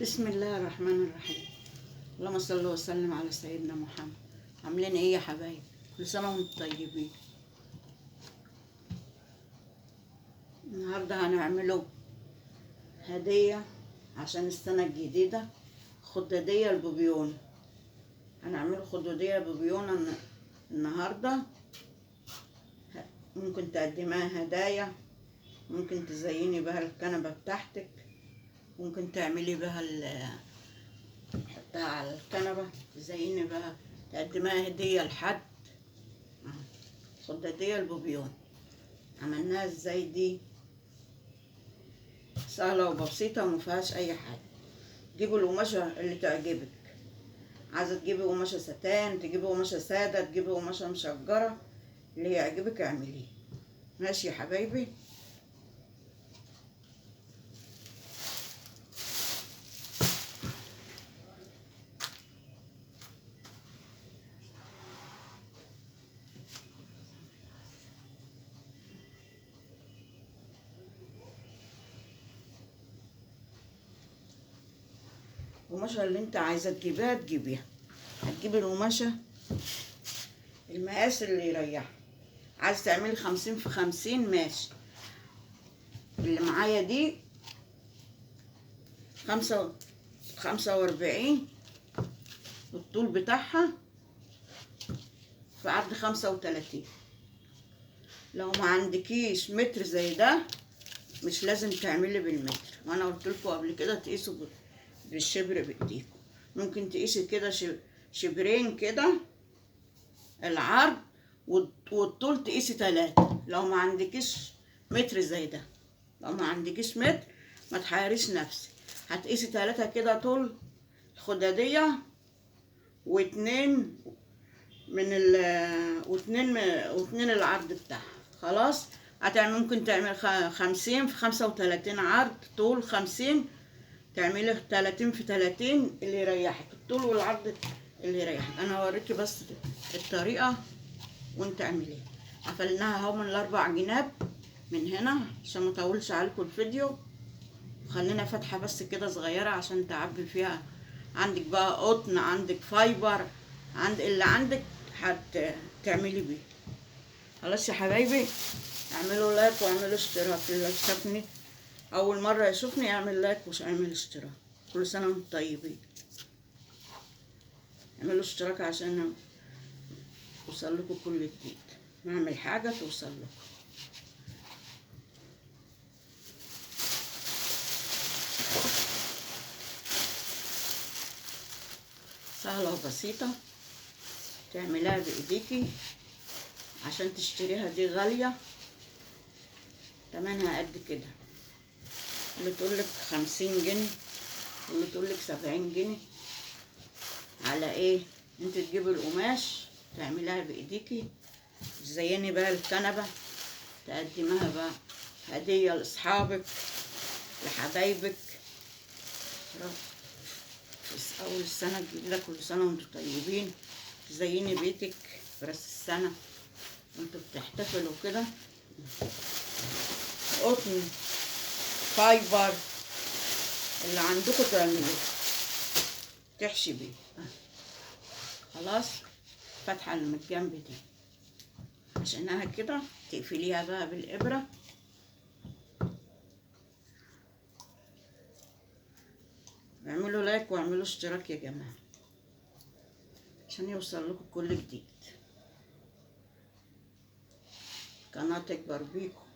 بسم الله الرحمن الرحيم. اللهم صل وسلم على سيدنا محمد. عاملين ايه يا حبايب؟ كل سنه وانتم طيبين. النهارده هنعمله هديه عشان السنه الجديده، خداديه البوبيون. هنعمله خداديه بوبيون النهارده. ممكن تقدمها هدايا، ممكن تزيني بها الكنبه بتاعتك، ممكن تعملي بها حطها على الكنبه تزيني بها، تقدمها هديه لحد. خداديه البوبيون عملناها ازاي دي؟ سهله وبسيطه ومفيهاش اي حاجه. جيبوا القماشه اللي تعجبك، عايزه تجيبي قماشه ستان، تجيبي قماشه ساده، تجيبي قماشه مشجره، اللي يعجبك اعمليه. ماشي يا حبايبي. القماشه اللي انت عايزه تجيبيها تجيبيها. هتجيبي القماشه المقاس اللي يريحك. عايز تعملي 50 في 50 ماشي. اللي معايا دي 45 الطول بتاعها، في عرض 35. لو ما عندكيش متر زي ده مش لازم تعملي بالمتر، وانا قلت لكم قبل كده تقيسوا بالشبر بايديكم. ممكن تقيسي كده شبرين كده العرض، والطول تقيسي 3. لو ما عندكيش متر زي ده، لو ما عندكيش متر ما تحيريش نفسك، هتقيسي 3 كده طول الخدادية، واتنين واتنين العرض بتاعها. خلاص. ممكن تعمل 50 في 35 عرض، طول 50، تعملي 30 في 30 اللي يريحك، الطول والعرض اللي يريحك. انا هوريكي بس الطريقة وانت اعمليها. قفلناها اهو من ال4 جناب من هنا عشان ما اطولش عليكم الفيديو. خلينا فتحة بس كده صغيرة عشان تعبي فيها. عندك بقى قطن، عندك فايبر، اللي عندك تعملي بيه. خلاص يا حبايبي، اعملوا لايك واعملوا اشتراك. اللي شافني اول مرة يشوفني يعمل لايك واعمل اشتراك. كل سنة وانتم طيبين. اعملوا اشتراك عشان يوصل لكم كل جديد، نعمل حاجة توصل لكم. سهلة وبسيطة، تعملها بايديكي. عشان تشتريها دي غالية، تمنها قد كده. اللي تقولك 50 جنيه، واللي تقولك 70 جنيه. على ايه؟ انت تجيبي القماش تعملها بايديكي، تزيني بقى الكنبة، تقدمها بقى هدية لاصحابك لحبايبك. في اول السنة الجديدة كل سنة وانتم طيبين. تزيني بيتك في راس السنة وانتوا بتحتفلوا كده. قطن، فايبر، اللي عندكم تعملوه تحشي بيه. خلاص. فتحة اللي من الجنب دي عشانها كده تقفليها بقى بالإبرة. اعملوا لايك واعملوا اشتراك يا جماعة عشان يوصل لكم كل جديد. قناة تكبر بيكم.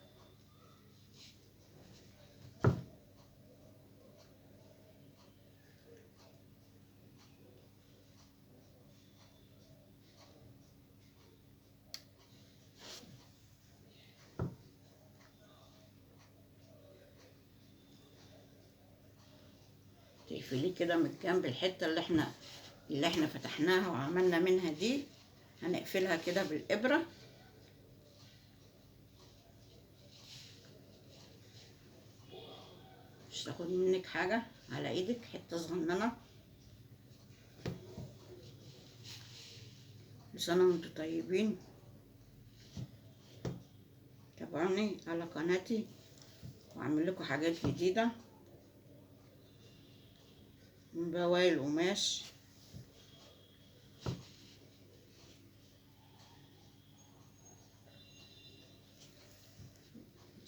تقفليه كده من الجنب. الحتة اللي احنا فتحناها وعملنا منها دي هنقفلها كده بالإبرة. مش تاخد منك حاجة على ايدك، حتة صغننة. كل سنة وانتم طيبين. تابعوني على قناتي واعمل لكم حاجات جديدة. من بواقي القماش.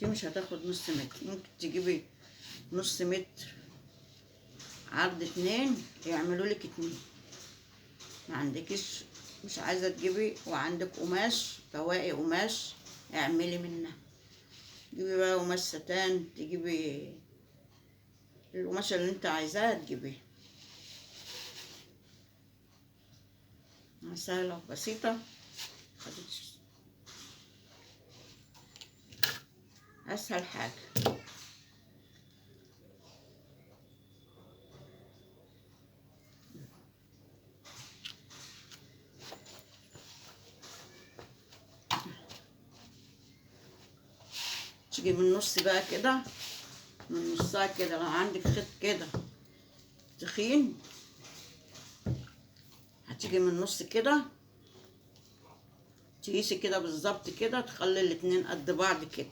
دي مش هتاخد نص متر، ممكن تجيبي نص متر عرض 2 يعملوا لك 2. ما عندكش مش عايزه تجيبي وعندك قماش بواقي قماش اعملي منها. تجيبي بقى قماش ستان، تجيبي القماشة اللي انت عايزاها تجيبيها. سهلة وبسيطة. اسهل حاجة. تيجي من النص بقى كده، من نصها كده، لو عندك خيط كده تخين هتيجي من النص كده تقيسي كده بالظبط كده، تخلي الاتنين قد بعض كده.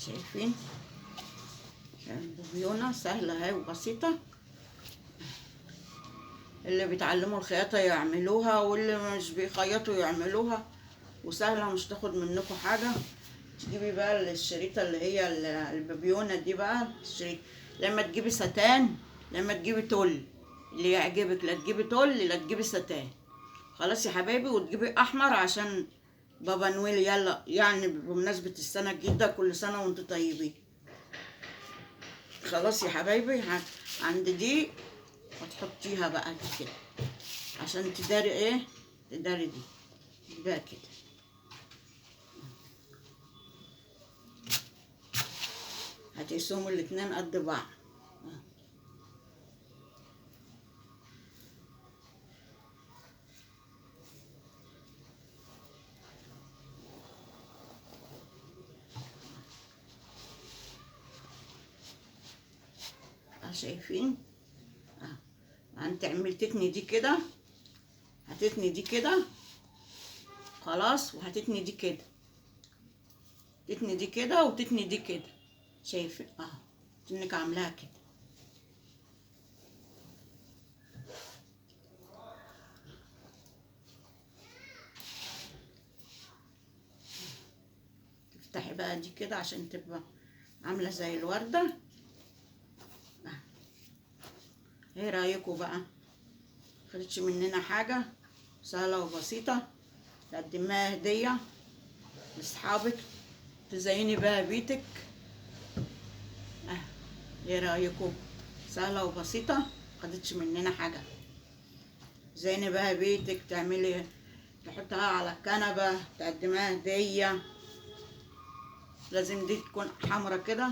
شايفين البوبيونة سهلة اهي وبسيطة. اللي بيتعلموا الخياطة يعملوها، واللي مش بيخيطوا يعملوها، وسهلة مش تاخد منكم حاجة. تجيبي بقى الشريطة اللي هي البيبيونة دي بقى، الشريط لما تجيبي ستان، لما تجيبي تل اللي يعجبك، لا تجيبي تل لا تجيبي ستان. خلاص يا حبايبي. وتجيبي احمر عشان بابا نويل، يلا يعني بمناسبة السنة الجديدة، كل سنة وانتوا طيبين. خلاص يا حبايبي. عند دي وتحطيها بقى دي كده عشان تداري ايه، تداري دي بقى كده. هتقسموا الاتنين قد بعض. شايفين؟ هنتعمل تتني دي كده، هتتني دي كده خلاص، وهتتني دي كده، تتني دي كده وتتني دي كده. شايفين انك عاملاها كده. تفتحي بقى دي كده عشان تبقى عامله زي الورده. ايه رايكم بقى؟ خدتش مننا حاجه، سهله وبسيطه، تقدميها هديه لاصحابك، تزيني بقى بيتك. ايه رايكم؟ سهله وبسيطه، خدتش مننا حاجه. زيني بقى بيتك، تعملي تحطها على الكنبه، تقدميها هديه. لازم دي تكون حمرا كده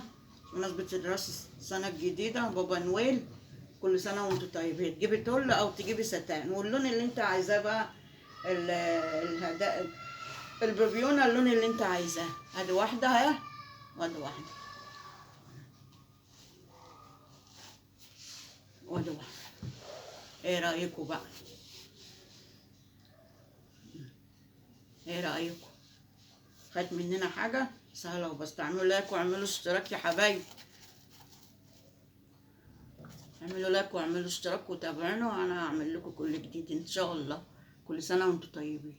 بمناسبة راس السنة الجديدة، بابا نويل، كل سنة وانتوا طيبين. تجيبي تل او تجيبي ستان، واللون اللي انت عايزاه بقى، الهداء البيبيونة، اللون اللي انت عايزاه. ادي واحدة اهي، وادي واحدة، وادي واحدة. ايه رأيكم بقى؟ ايه رأيكم؟ خدت مننا حاجة سهلة وبس. تعملوا لايك واعملوا اشتراك يا حبايبي، اعملوا لايك واعملوا اشتراك وتابعونا، وانا هعمل لكم كل جديد ان شاء الله. كل سنة وانتوا طيبين.